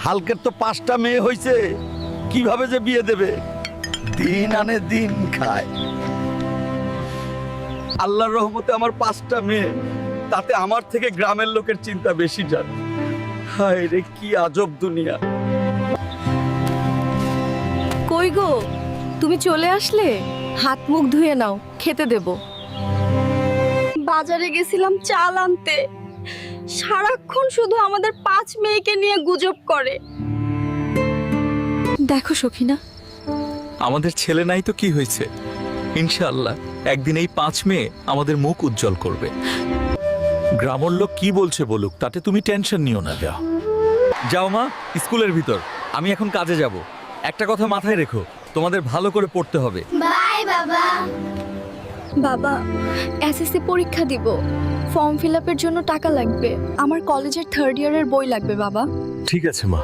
হালকের তো 5টা মেয়ে হয়েছে, কিভাবে যে বিয়ে দেবে? দিন আনে দিন খায়। আল্লাহর রহমতে আমার 5টা মেয়ে, তাতে আমার থেকে গ্রামের লোকের চিন্তা বেশি জানে। হায় রে, কি আজব দুনিয়া। কই গো, তুমি চলে আসলে? হাত মুখ ধুয়ে নাও, খেতে দেব। বাজারে গেছিলাম চাল আনতে, সারাক্ষণ শুধু আমাদের 5 মেয়েকে নিয়ে গুজব করে। দেখো সখিনা, আমাদের ছেলে নাই তো কি হয়েছে, ইনশাআল্লাহ একদিন এই 5 মেয়ে আমাদের মুখ উজ্জ্বল করবে। গ্রামের লোক কি বলছে বলুক, তাতে তুমি টেনশন নিও না। যাও যাও মা, স্কুলের ভিতর। আমি এখন কাজে যাব। একটা কথা মাথায় রেখো, তোমাদের ভালো করে পড়তে হবে। বাবা, এসএসসি পরীক্ষা দিব, ফর্ম ফিল আপের জন্য টাকা লাগবে। আমার কলেজের 3rd ইয়ারের বই লাগবে বাবা। ঠিক আছে মা।